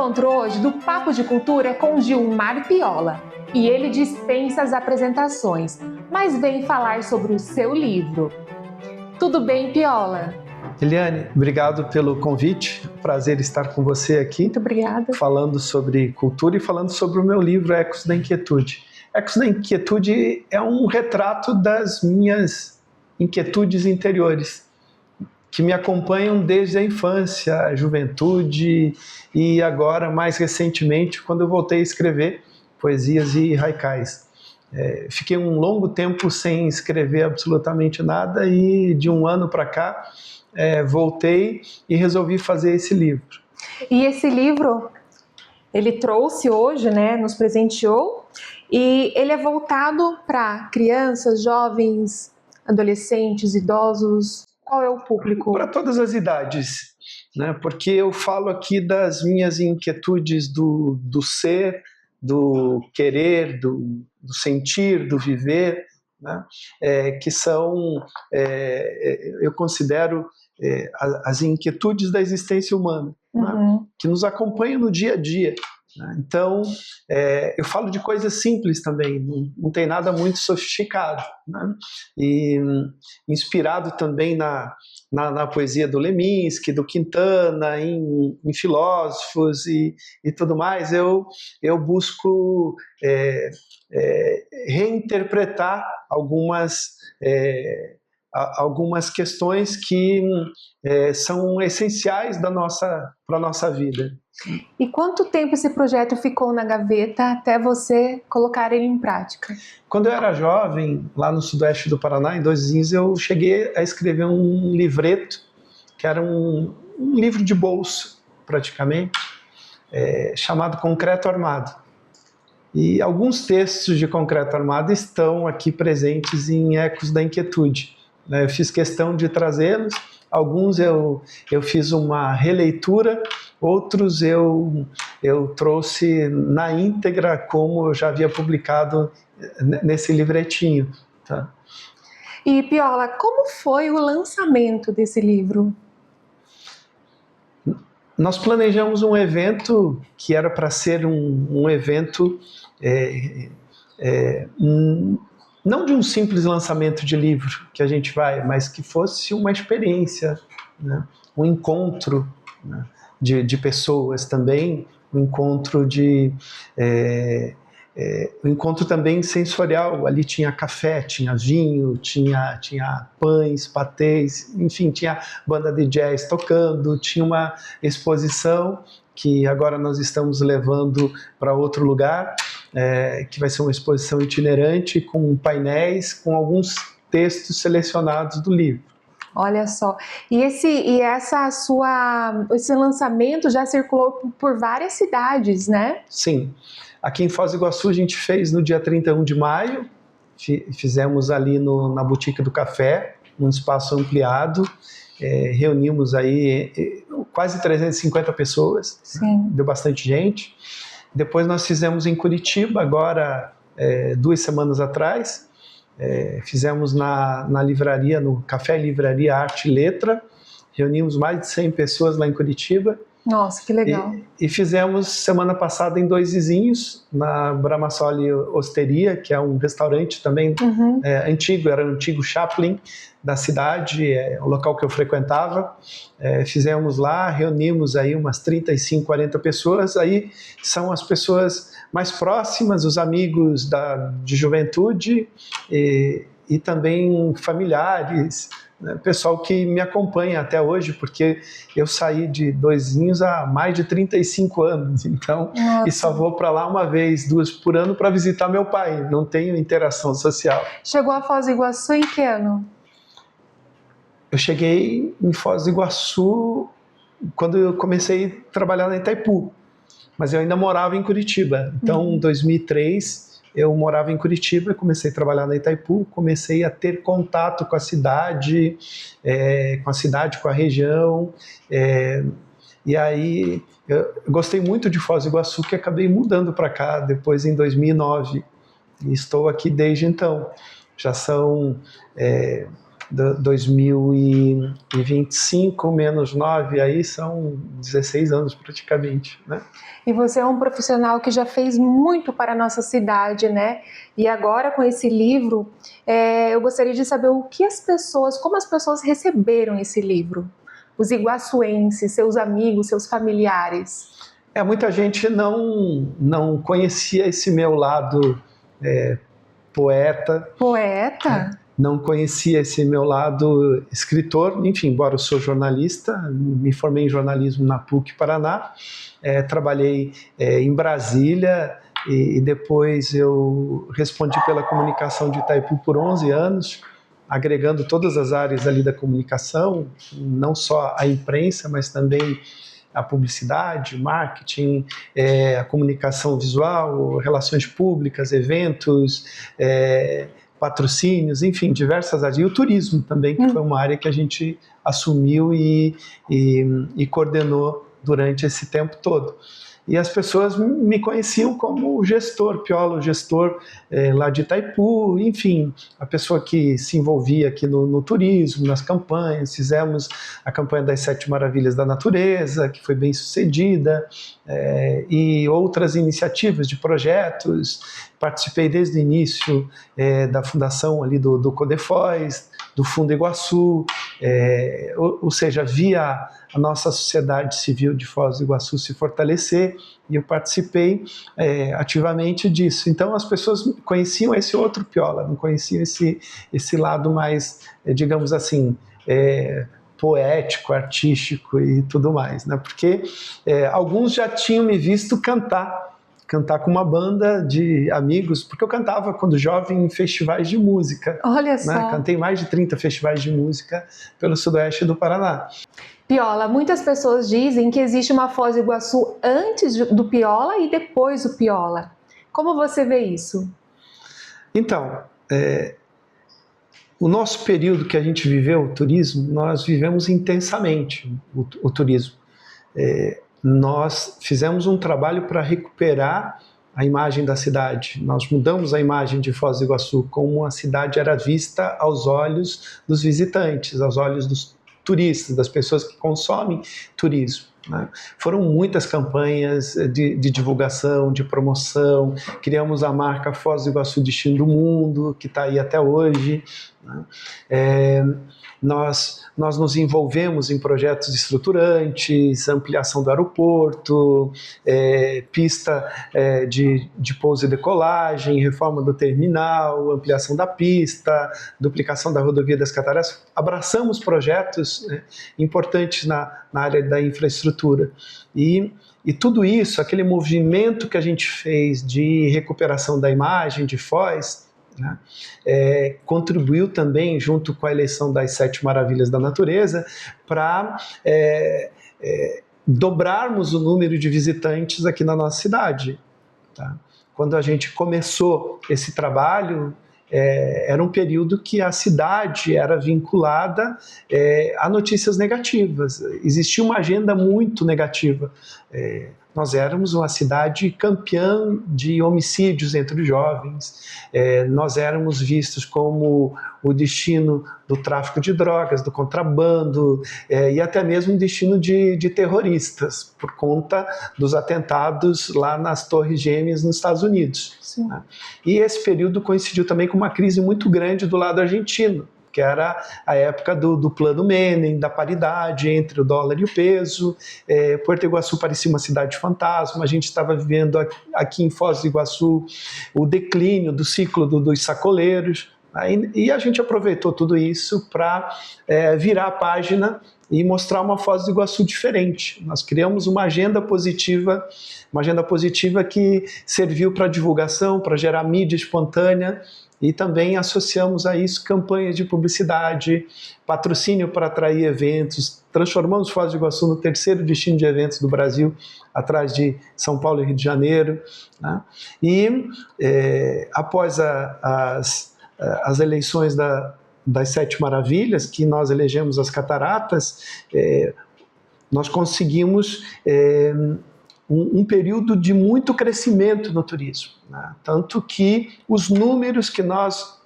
encontro hoje do Papo de Cultura é com Gilmar Piola. E ele dispensa as apresentações, mas vem falar sobre o seu livro. Tudo bem, Piola? Eliane, obrigado pelo convite. Prazer estar com você aqui. Muito obrigada. Falando sobre cultura e falando sobre o meu livro Ecos da Inquietude. Ecos da Inquietude é um retrato das minhas inquietudes interiores, que me acompanham desde a infância, a juventude e agora, mais recentemente, quando eu voltei a escrever poesias e haikais. Fiquei um longo tempo sem escrever absolutamente nada e de um ano para cá voltei e resolvi fazer esse livro. E esse livro, ele trouxe hoje, né, nos presenteou, e ele é voltado para crianças, jovens, adolescentes, idosos. Qual é o público? Para todas as idades, né? Porque eu falo aqui das minhas inquietudes do ser, do querer, do sentir, do viver, né? Que são, eu considero, as inquietudes da existência humana, né? Que nos acompanham no dia a dia. Então, eu falo de coisas simples também, não tem nada muito sofisticado, né? E inspirado também na poesia do Leminski, do Quintana, em filósofos e tudo mais, eu busco reinterpretar algumas questões que são essenciais para a nossa vida. E quanto tempo esse projeto ficou na gaveta até você colocar ele em prática? Quando eu era jovem, lá no sudoeste do Paraná, em Doizinhos, eu cheguei a escrever um livreto, que era um livro de bolso, praticamente, chamado Concreto Armado. E alguns textos de Concreto Armado estão aqui presentes em Ecos da Inquietude. Eu fiz questão de trazê-los. Alguns eu fiz uma releitura, outros eu trouxe na íntegra como eu já havia publicado nesse livretinho. Tá? E Piola, como foi o lançamento desse livro? Nós planejamos um evento que era para ser um evento não de um simples lançamento de livro que a gente vai, mas que fosse uma experiência, né? Um encontro, né? de pessoas também, um encontro um encontro também sensorial. Ali tinha café, tinha vinho, tinha pães, patês, enfim, tinha banda de jazz tocando, tinha uma exposição que agora nós estamos levando para outro lugar, que vai ser uma exposição itinerante com painéis, com alguns textos selecionados do livro. Olha só, e esse lançamento já circulou por várias cidades, né? Sim, aqui em Foz do Iguaçu a gente fez no dia 31 de maio, fizemos ali na Boutique do Café, num espaço ampliado, reunimos aí quase 350 pessoas, né? Deu bastante gente. Depois nós fizemos em Curitiba, agora 2 semanas atrás, fizemos na livraria, no Café Livraria Arte e Letra, reunimos mais de 100 pessoas lá em Curitiba. Nossa, que legal. E fizemos semana passada em Dois Vizinhos, na Bramassoli Osteria, que é um restaurante também antigo, era o antigo Chaplin da cidade, o local que eu frequentava. Fizemos lá, reunimos aí umas 35, 40 pessoas, aí são as pessoas mais próximas, os amigos de juventude e também familiares, né? Pessoal que me acompanha até hoje, porque eu saí de Doizinhos há mais de 35 anos, então, e só vou para lá uma vez, 2 por ano para visitar meu pai, não tenho interação social. Chegou a Foz do Iguaçu em que ano? Eu cheguei em Foz do Iguaçu quando eu comecei a trabalhar na Itaipu, mas eu ainda morava em Curitiba, então em 2003 eu morava em Curitiba, comecei a trabalhar na Itaipu, comecei a ter contato com a cidade, com a região, e aí eu gostei muito de Foz do Iguaçu, que acabei mudando para cá depois em 2009, e estou aqui desde então. Já são 2025 menos 9, aí são 16 anos praticamente, né? E você é um profissional que já fez muito para a nossa cidade, né? E agora com esse livro, eu gostaria de saber como as pessoas receberam esse livro. Os iguaçuenses, seus amigos, seus familiares. Muita gente não conhecia esse meu lado poeta. Poeta? Não conhecia esse meu lado escritor, enfim, embora eu sou jornalista, me formei em jornalismo na PUC Paraná, trabalhei em Brasília e depois eu respondi pela comunicação de Itaipu por 11 anos, agregando todas as áreas ali da comunicação, não só a imprensa, mas também a publicidade, marketing, a comunicação visual, relações públicas, eventos, patrocínios, enfim, diversas áreas. E o turismo também, que foi uma área que a gente assumiu e coordenou durante esse tempo todo. E as pessoas me conheciam como gestor, Piola, o gestor lá de Itaipu, enfim, a pessoa que se envolvia aqui no turismo, nas campanhas. Fizemos a campanha das 7 Maravilhas da Natureza, que foi bem sucedida, e outras iniciativas de projetos. Participei desde o início da fundação ali do Codefós, do Fundo Iguaçu, ou seja, via a nossa sociedade civil de Foz do Iguaçu se fortalecer, e eu participei ativamente disso. Então as pessoas conheciam esse outro Piola, não conheciam esse lado mais, digamos assim, poético, artístico e tudo mais, né? Porque alguns já tinham me visto cantar com uma banda de amigos, porque eu cantava quando jovem em festivais de música. Olha só. Né? Cantei mais de 30 festivais de música pelo sudoeste do Paraná. Piola, muitas pessoas dizem que existe uma Foz do Iguaçu antes do Piola e depois do Piola. Como você vê isso? Então, o nosso período que a gente viveu, o turismo, nós vivemos intensamente o turismo. Nós fizemos um trabalho para recuperar a imagem da cidade. Nós mudamos a imagem de Foz do Iguaçu, como a cidade era vista aos olhos dos visitantes, aos olhos dos turistas, das pessoas que consomem turismo. Né? Foram muitas campanhas de divulgação, de promoção. Criamos a marca Foz do Iguaçu Destino do Mundo, que está aí até hoje. Né? Nós nos envolvemos em projetos estruturantes, ampliação do aeroporto, pista de pouso e decolagem, reforma do terminal, ampliação da pista, duplicação da rodovia das Cataratas. Abraçamos projetos importantes na área da infraestrutura. E tudo isso, aquele movimento que a gente fez de recuperação da imagem de Foz, né, contribuiu também, junto com a eleição das 7 Maravilhas da Natureza, para dobrarmos o número de visitantes aqui na nossa cidade. Tá? Quando a gente começou esse trabalho, era um período que a cidade era vinculada a notícias negativas. Existia uma agenda muito negativa. Nós éramos uma cidade campeã de homicídios entre os jovens, nós éramos vistos como o destino do tráfico de drogas, do contrabando, e até mesmo um destino de terroristas, por conta dos atentados lá nas Torres Gêmeas nos Estados Unidos. Sim. Né? E esse período coincidiu também com uma crise muito grande do lado argentino, que era a época do plano Menem, da paridade entre o dólar e o peso. Porto Iguaçu parecia uma cidade fantasma. A gente estava vivendo aqui em Foz do Iguaçu o declínio do ciclo dos sacoleiros. E a gente aproveitou tudo isso para virar a página e mostrar uma Foz do Iguaçu diferente. Nós criamos uma agenda positiva que serviu para divulgação, para gerar mídia espontânea, e também associamos a isso campanhas de publicidade, patrocínio para atrair eventos. Transformamos Foz do Iguaçu no 3º destino de eventos do Brasil, atrás de São Paulo e Rio de Janeiro. Né? E após as eleições das 7 Maravilhas, que nós elegemos as Cataratas, nós conseguimos um período de muito crescimento no turismo, né? Tanto que os números que nós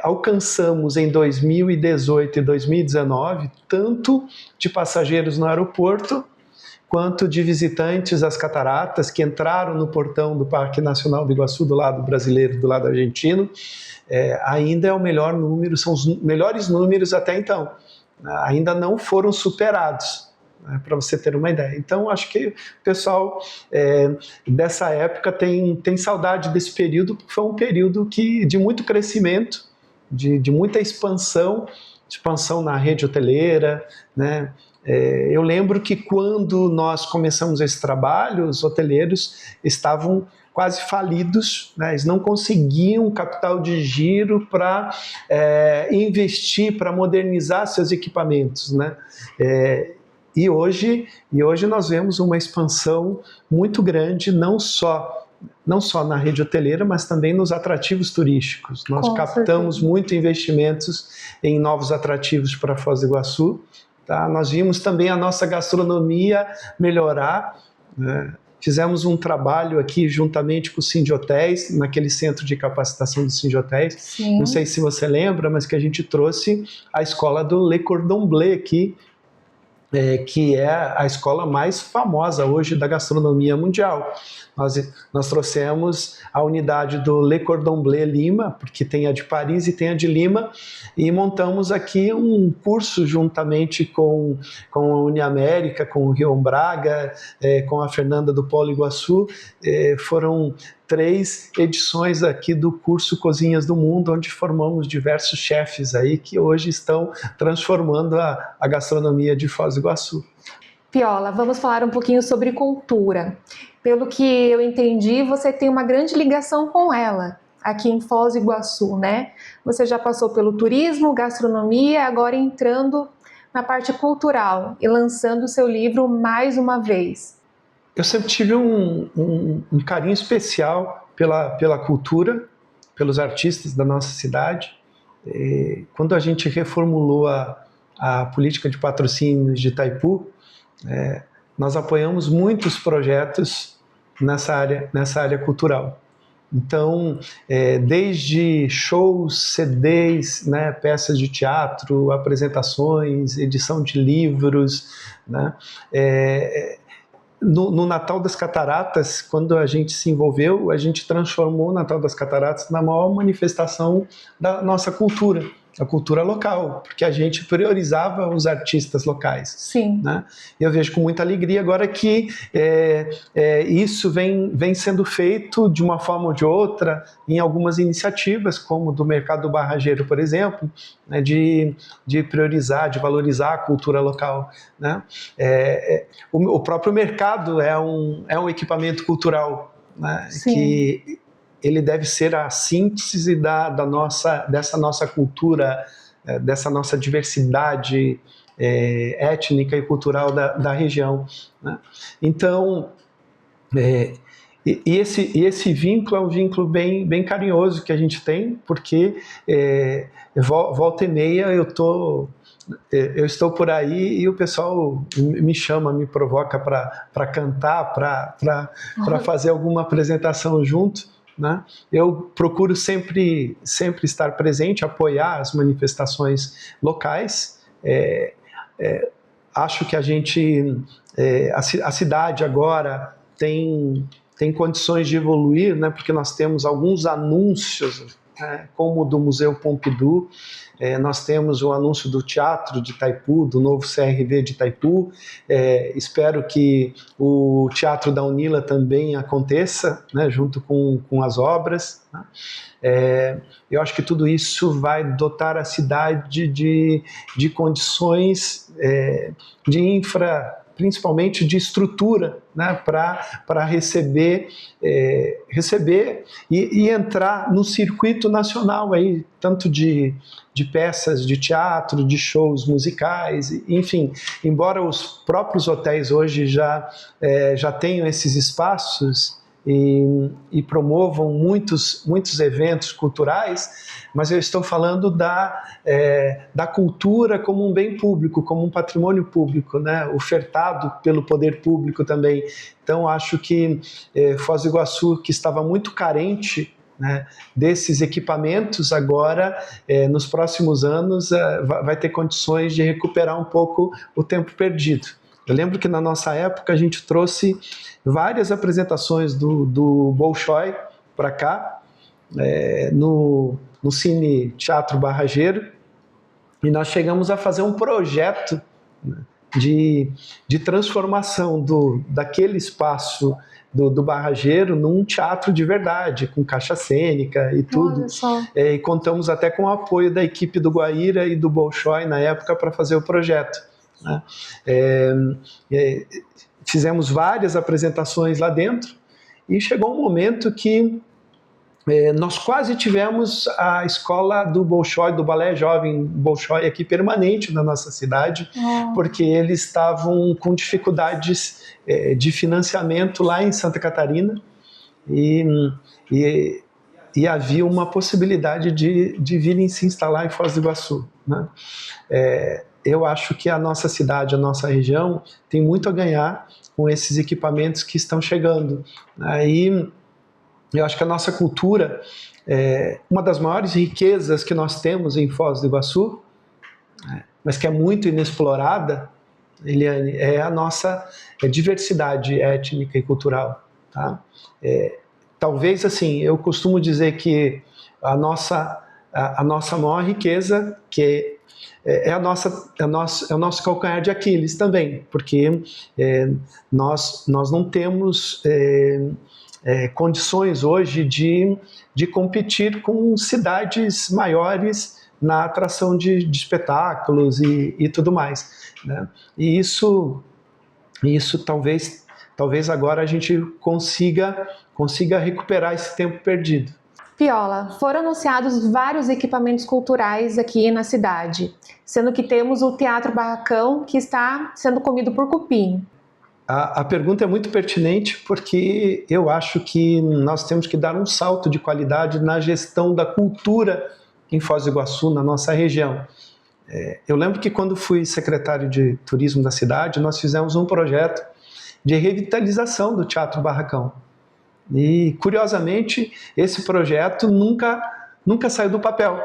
alcançamos em 2018 e 2019 tanto de passageiros no aeroporto quanto de visitantes às cataratas que entraram no portão do Parque Nacional do Iguaçu, do lado brasileiro, do lado argentino. Ainda é o melhor número, são os melhores números até então. Ainda não foram superados, para você ter uma ideia. Então, acho que o pessoal dessa época tem saudade desse período, porque foi um período de muito crescimento, de muita expansão na rede hoteleira, né? Eu lembro que quando nós começamos esse trabalho, os hoteleiros estavam quase falidos, né? Eles não conseguiam capital de giro para investir, para modernizar seus equipamentos, né? E hoje nós vemos uma expansão muito grande, não só na rede hoteleira, mas também nos atrativos turísticos. Nós captamos muito investimentos em novos atrativos para Foz do Iguaçu. Tá? Nós vimos também a nossa gastronomia melhorar, né? Fizemos um trabalho aqui juntamente com o Sindhotéis, naquele centro de capacitação do Sindhotéis. Sim. Não sei se você lembra, mas que a gente trouxe a escola do Le Cordon Bleu aqui, que é a escola mais famosa hoje da gastronomia mundial. Nós trouxemos a unidade do Le Cordon Bleu Lima, porque tem a de Paris e tem a de Lima, e montamos aqui um curso juntamente com a Uniamérica, com o Rio Braga, com a Fernanda do Polo Iguaçu. Foram 3 edições aqui do curso Cozinhas do Mundo, onde formamos diversos chefes aí que hoje estão transformando a gastronomia de Foz do Iguaçu. Piola, vamos falar um pouquinho sobre cultura. Pelo que eu entendi, você tem uma grande ligação com ela, aqui em Foz do Iguaçu, né? Você já passou pelo turismo, gastronomia, agora entrando na parte cultural e lançando o seu livro mais uma vez. Eu sempre tive um carinho especial pela cultura, pelos artistas da nossa cidade. Quando a gente reformulou a política de patrocínios de Itaipu, nós apoiamos muitos projetos nessa área cultural. Então, desde shows, CDs, né, peças de teatro, apresentações, edição de livros, né, no Natal das Cataratas, quando a gente se envolveu, a gente transformou o Natal das Cataratas na maior manifestação da nossa cultura, a cultura local, porque a gente priorizava os artistas locais. Sim. Né? E eu vejo com muita alegria agora que isso vem sendo feito de uma forma ou de outra em algumas iniciativas, como do Mercado Barrageiro, por exemplo, né, de priorizar, de valorizar a cultura local. Né? O próprio mercado é um equipamento cultural, né, que ele deve ser a síntese dessa nossa cultura, dessa nossa diversidade étnica e cultural da região. Né? Então, esse vínculo é um vínculo bem carinhoso que a gente tem, porque volta e meia eu estou por aí e o pessoal me chama, me provoca para cantar, para fazer alguma apresentação junto. Né? Eu procuro sempre estar presente, apoiar as manifestações locais. Acho que a cidade agora tem condições de evoluir, né? Porque nós temos alguns anúncios, como o do Museu Pompidou. Nós temos o anúncio do Teatro de Itaipu, do novo CRV de Itaipu. Espero que o Teatro da Unila também aconteça, né, junto com as obras. Né? Eu acho que tudo isso vai dotar a cidade de condições de principalmente de estrutura, né, para receber e entrar no circuito nacional aí, tanto de peças de teatro, de shows musicais, enfim. Embora os próprios hotéis hoje já tenham esses espaços e promovam muitos eventos culturais, mas eu estou falando da cultura como um bem público, como um patrimônio público, né, ofertado pelo poder público também. Então, acho que Foz do Iguaçu, que estava muito carente, né, desses equipamentos agora, nos próximos anos, vai ter condições de recuperar um pouco o tempo perdido. Eu lembro que na nossa época a gente trouxe várias apresentações do Bolshoi para cá, no Cine Teatro Barrageiro, e nós chegamos a fazer um projeto, né, de transformação daquele espaço do Barrageiro num teatro de verdade, com caixa cênica e tudo. Olha só. E contamos até com o apoio da equipe do Guaíra e do Bolshoi na época para fazer o projeto, né? Fizemos várias apresentações lá dentro e chegou um momento que nós quase tivemos a escola do Bolshoi, do Balé Jovem Bolshoi aqui permanente na nossa cidade, porque eles estavam com dificuldades de financiamento lá em Santa Catarina e havia uma possibilidade de virem se instalar em Foz do Iguaçu, né? Eu acho que a nossa cidade, a nossa região tem muito a ganhar com esses equipamentos que estão chegando. Aí eu acho que a nossa cultura, uma das maiores riquezas que nós temos em Foz do Iguaçu, mas que é muito inexplorada, é a nossa diversidade étnica e cultural, tá? Talvez, assim, eu costumo dizer que a nossa maior riqueza, que é o nosso calcanhar de Aquiles também, porque nós não temos condições hoje de competir com cidades maiores na atração de espetáculos e tudo mais, né? E isso talvez agora a gente consiga recuperar esse tempo perdido. Piola, foram anunciados vários equipamentos culturais aqui na cidade, sendo que temos o Teatro Barracão, que está sendo comido por cupim. A pergunta é muito pertinente porque eu acho que nós temos que dar um salto de qualidade na gestão da cultura em Foz do Iguaçu, na nossa região. Eu lembro que quando fui secretário de turismo da cidade, nós fizemos um projeto de revitalização do Teatro Barracão. E, curiosamente, esse projeto nunca saiu do papel.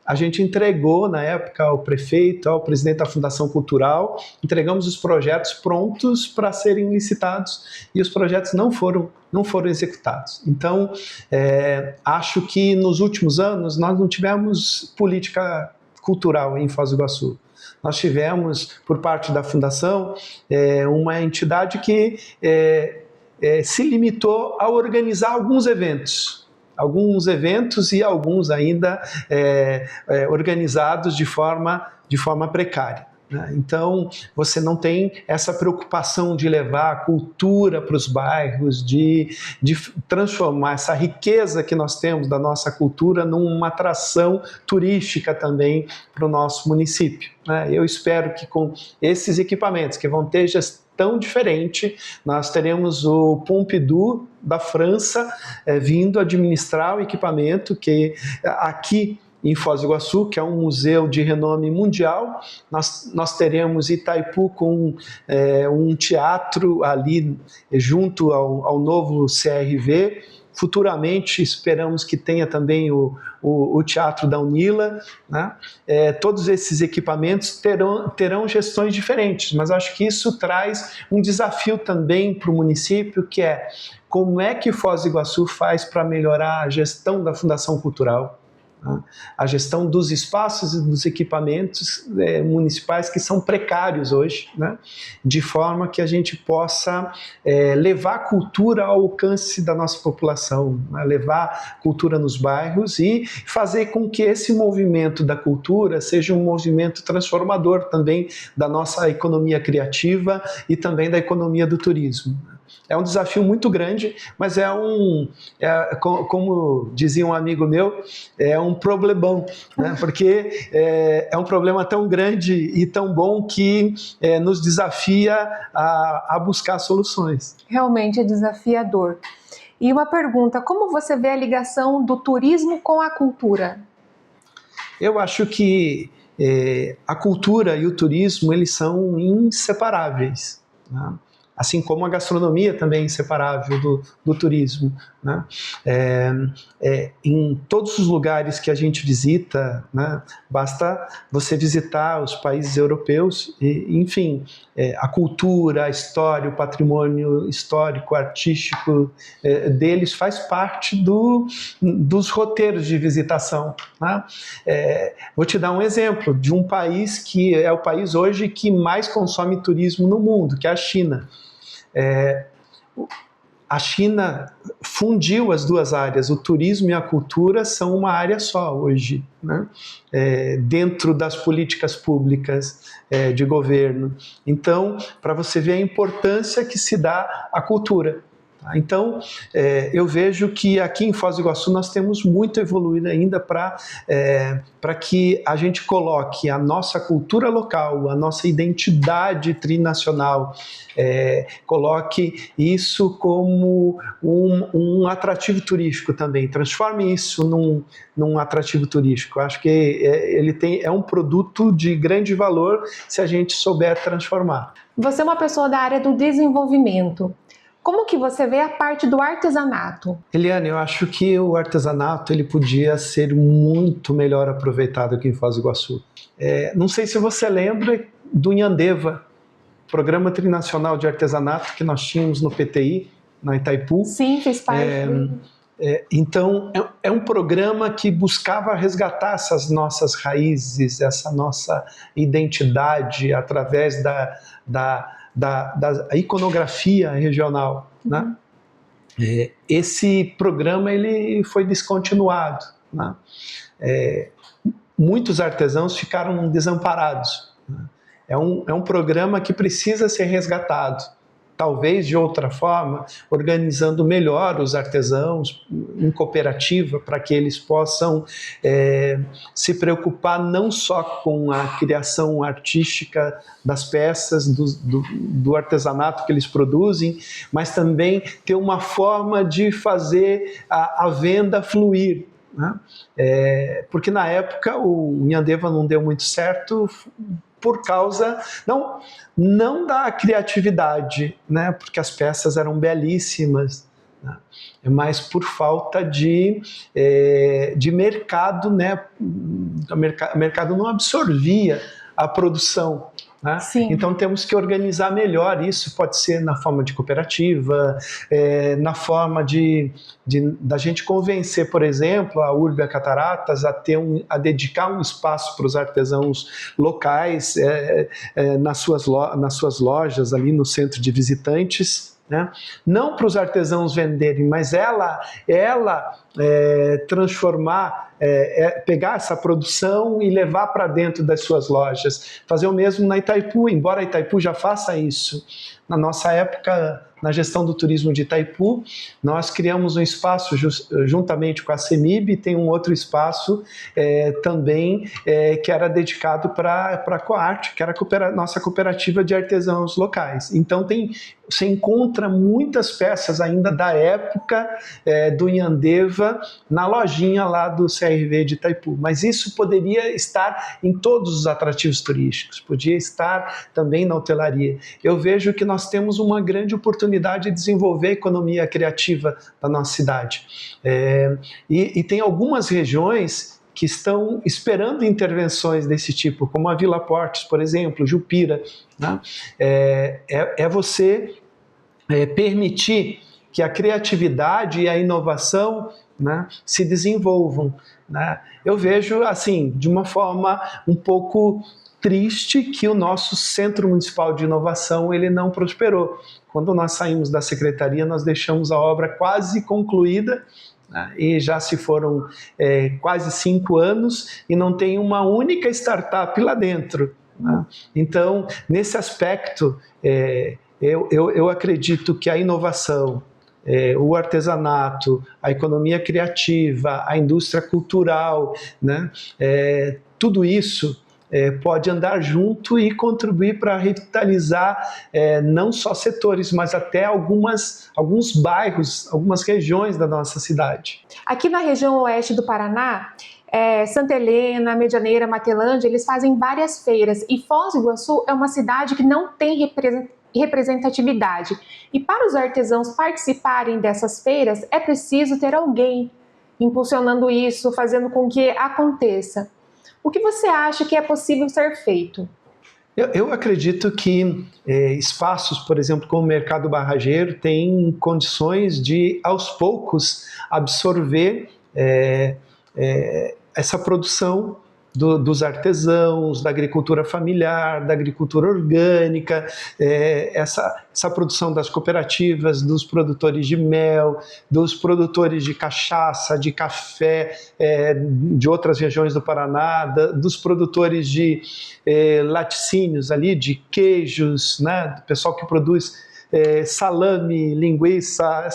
A gente entregou, na época, ao prefeito, ao presidente da Fundação Cultural, entregamos os projetos prontos para serem licitados e os projetos não foram executados. Então, acho que nos últimos anos nós não tivemos política cultural em Foz do Iguaçu. Nós tivemos, por parte da Fundação, uma entidade que se limitou a organizar alguns eventos e alguns ainda organizados de forma precária, né? Então, você não tem essa preocupação de levar a cultura para os bairros, de transformar essa riqueza que nós temos da nossa cultura numa atração turística também para o nosso município, né? Eu espero que com esses equipamentos que vão ter tão diferente, nós teremos o Pompidou da França vindo administrar o equipamento, que aqui em Foz do Iguaçu, que é um museu de renome mundial, nós teremos Itaipu com um teatro ali junto ao novo CRV. Futuramente esperamos que tenha também o Teatro da Unila, né? Todos esses equipamentos terão gestões diferentes, mas acho que isso traz um desafio também para o município, que é como é que Foz do Iguaçu faz para melhorar a gestão da Fundação Cultural, né? A gestão dos espaços e dos equipamentos municipais que são precários hoje, né? De forma que a gente possa levar a cultura ao alcance da nossa população, né? Levar cultura nos bairros e fazer com que esse movimento da cultura seja um movimento transformador também da nossa economia criativa e também da economia do turismo. É um desafio muito grande, mas como dizia um amigo meu, é um problemão, né? Porque é um problema tão grande e tão bom que nos desafia a buscar soluções. Realmente é desafiador. E uma pergunta, como você vê a ligação do turismo com a cultura? Eu acho que a cultura e o turismo, eles são inseparáveis, né? Assim como a gastronomia também é inseparável do turismo. né? Em todos os lugares que a gente visita, né, basta você visitar os países europeus, e, enfim, a cultura, a história, o patrimônio histórico, artístico deles faz parte dos roteiros de visitação, né? Vou te dar um exemplo de um país que é o país hoje que mais consome turismo no mundo, que é a China. A China fundiu as duas áreas, o turismo e a cultura são uma área só hoje, né? Dentro das políticas públicas de governo. Então, para você ver a importância que se dá à cultura. Então, eu vejo que aqui em Foz do Iguaçu nós temos muito a evoluir ainda para que a gente coloque a nossa cultura local, a nossa identidade trinacional, coloque isso como um atrativo turístico também, transforme isso num atrativo turístico. Eu acho que ele é um produto de grande valor se a gente souber transformar. Você é uma pessoa da área do desenvolvimento. Como que você vê a parte do artesanato? Eliane, eu acho que o artesanato ele podia ser muito melhor aproveitado aqui em Foz do Iguaçu. Não sei se você lembra do Inhandeva, Programa Trinacional de Artesanato que nós tínhamos no PTI, na Itaipu. Sim, fez parte. Então, é um programa que buscava resgatar essas nossas raízes, essa nossa identidade através da iconografia regional, né? Esse programa ele foi descontinuado, né? Muitos artesãos ficaram desamparados, né? É um programa que precisa ser resgatado, talvez de outra forma, organizando melhor os artesãos em cooperativa, para que eles possam se preocupar não só com a criação artística das peças, do artesanato que eles produzem, mas também ter uma forma de fazer a venda fluir, né? Porque na época o Inhandeva não deu muito certo, por causa, não da criatividade, né? Porque as peças eram belíssimas, né? Mas por falta de mercado, né? O mercado não absorvia a produção, né? Então temos que organizar melhor isso, pode ser na forma de cooperativa, na forma da gente convencer, por exemplo, a Urbia Cataratas a dedicar um espaço para os artesãos locais, nas suas lojas ali no centro de visitantes, né? Não para os artesãos venderem, mas ela transformar, pegar essa produção e levar para dentro das suas lojas. Fazer o mesmo na Itaipu, embora a Itaipu já faça isso. Na nossa época, na gestão do turismo de Itaipu, nós criamos um espaço juntamente com a CEMIB, tem um outro espaço também que era dedicado para a Coarte, que era a nossa cooperativa de artesãos locais. Então você encontra muitas peças ainda da época do Inhandeva na lojinha lá do CRV de Itaipu, mas isso poderia estar em todos os atrativos turísticos, podia estar também na hotelaria. Eu vejo que nós temos uma grande oportunidade de desenvolver a economia criativa da nossa cidade. E tem algumas regiões que estão esperando intervenções desse tipo, como a Vila Portes, por exemplo, Jupira, né? Você permitir que a criatividade e a inovação, né, se desenvolvam, né? Eu vejo, assim, de uma forma um pouco triste que o nosso Centro Municipal de Inovação ele não prosperou. Quando nós saímos da secretaria, nós deixamos a obra quase concluída, né, e já se foram quase 5 anos e não tem uma única startup lá dentro, né? Então, nesse aspecto, eu acredito que a inovação, o artesanato, a economia criativa, a indústria cultural, né, tudo isso pode andar junto e contribuir para revitalizar não só setores, mas até alguns bairros, algumas regiões da nossa cidade. Aqui na região oeste do Paraná, Santa Helena, Medianeira, Matelândia, eles fazem várias feiras, e Foz do Iguaçu é uma cidade que não tem e representatividade. E para os artesãos participarem dessas feiras, é preciso ter alguém impulsionando isso, fazendo com que aconteça. O que você acha que é possível ser feito? Eu acredito que espaços, por exemplo, como o Mercado Barrageiro, têm condições de, aos poucos, absorver essa produção dos artesãos, da agricultura familiar, da agricultura orgânica, essa produção das cooperativas, dos produtores de mel, dos produtores de cachaça, de café, de outras regiões do Paraná, dos produtores de laticínios ali, de queijos, né, do pessoal que produz salame, linguiça,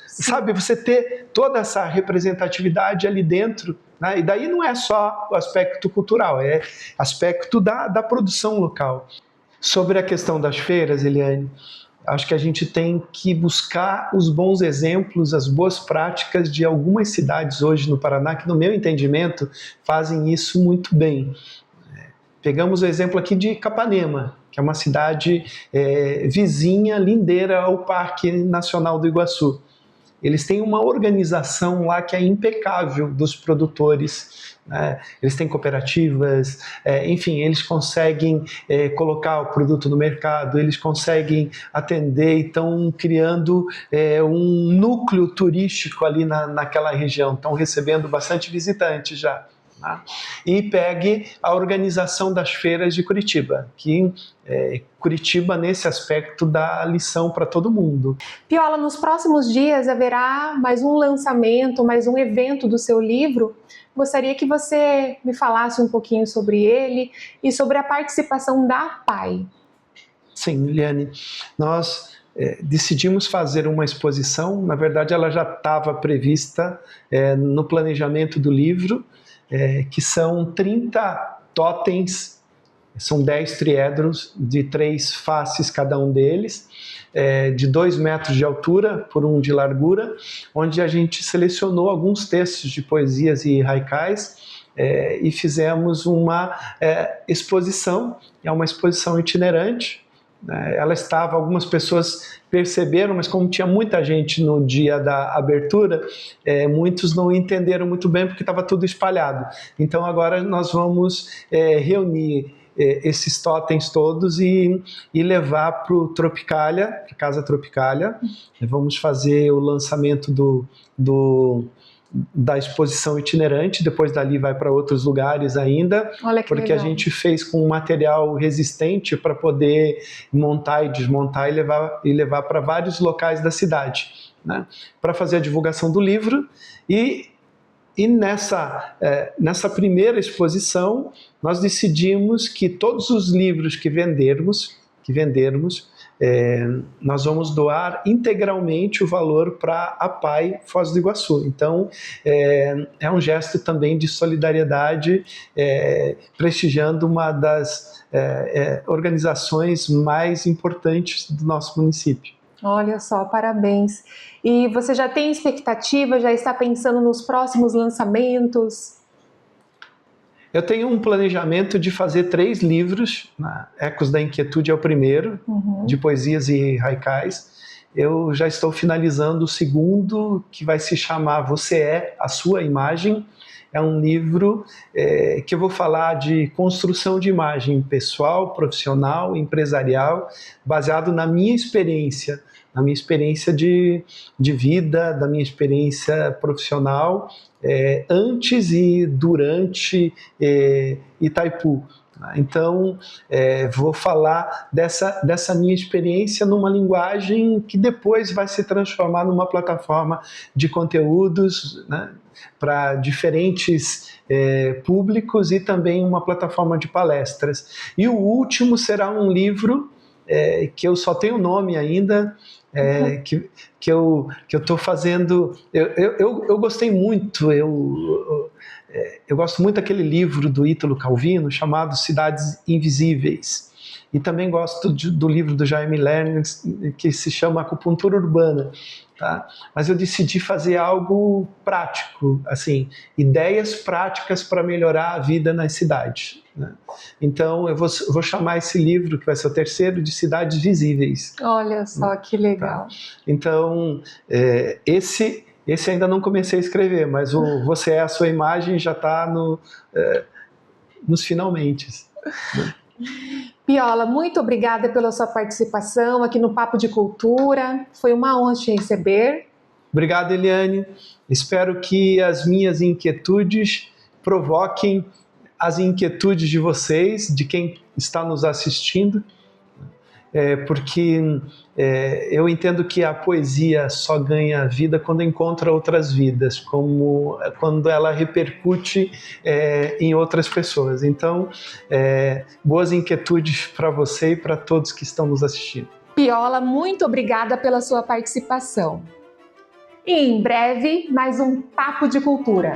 sabe, você ter toda essa representatividade ali dentro, né? E daí não é só o aspecto cultural, é aspecto da produção local. Sobre a questão das feiras, Eliane, acho que a gente tem que buscar os bons exemplos, as boas práticas de algumas cidades hoje no Paraná que, no meu entendimento, fazem isso muito bem. Pegamos o exemplo aqui de Capanema, que é uma cidade vizinha, lindeira ao Parque Nacional do Iguaçu. Eles têm uma organização lá que é impecável dos produtores, né? Eles têm cooperativas, enfim, eles conseguem colocar o produto no mercado, eles conseguem atender e estão criando um núcleo turístico ali naquela região, estão recebendo bastante visitantes já. E pegue a organização das feiras de Curitiba, que Curitiba, nesse aspecto, dá lição para todo mundo. Piola, nos próximos dias haverá mais um lançamento, mais um evento do seu livro. Gostaria que você me falasse um pouquinho sobre ele e sobre a participação da PAI. Sim, Eliane, nós decidimos fazer uma exposição, na verdade ela já estava prevista no planejamento do livro, que são 30 totens, são 10 triedros de 3 faces cada um deles, de 2 metros de altura por 1 de largura, onde a gente selecionou alguns textos de poesias e haikais e fizemos uma exposição, é uma exposição itinerante. Ela estava, algumas pessoas perceberam, mas como tinha muita gente no dia da abertura, muitos não entenderam muito bem porque estava tudo espalhado. Então agora nós vamos reunir esses totens todos e levar para o Tropicália, para a Casa Tropicália. Vamos fazer o lançamento da exposição itinerante, depois dali vai para outros lugares ainda, porque legal. A gente fez com material resistente para poder montar e desmontar e levar para vários locais da cidade, né? Para fazer a divulgação do livro e nessa primeira exposição nós decidimos que todos os livros que vendermos, nós vamos doar integralmente o valor para a PAI Foz do Iguaçu. Então, é um gesto também de solidariedade, prestigiando uma das organizações mais importantes do nosso município. Olha só, parabéns. E você já tem expectativa, já está pensando nos próximos lançamentos? Eu tenho um planejamento de fazer 3 livros, Ecos da Inquietude é o primeiro, de poesias e haikais. Eu já estou finalizando o segundo, que vai se chamar Você é a Sua Imagem. É um livro que eu vou falar de construção de imagem pessoal, profissional, empresarial, baseado na minha experiência de vida, da minha experiência profissional, antes e durante Itaipu. Então, vou falar dessa minha experiência numa linguagem que depois vai se transformar numa plataforma de conteúdos, né, para diferentes públicos e também uma plataforma de palestras. E o último será um livro que eu só tenho nome ainda, que eu estou fazendo. Eu gostei muito, eu gosto muito daquele livro do Ítalo Calvino chamado Cidades Invisíveis. E também gosto do livro do Jaime Lerner, que se chama Acupuntura Urbana. Tá? Mas eu decidi fazer algo prático, assim, ideias práticas para melhorar a vida nas cidades. né? Então, eu vou chamar esse livro, que vai ser o terceiro, de Cidades Visíveis. Olha só que legal. Tá? Então, esse ainda não comecei a escrever, mas o Você é a Sua Imagem já está nos finalmente. Né? Piola, muito obrigada pela sua participação aqui no Papo de Cultura. Foi uma honra te receber. Obrigado, Eliane. Espero que as minhas inquietudes provoquem as inquietudes de vocês, de quem está nos assistindo, porque eu entendo que a poesia só ganha vida quando encontra outras vidas, como quando ela repercute em outras pessoas. Então, boas inquietudes para você e para todos que estão nos assistindo. Piola, muito obrigada pela sua participação. E em breve, mais um Papo de Cultura.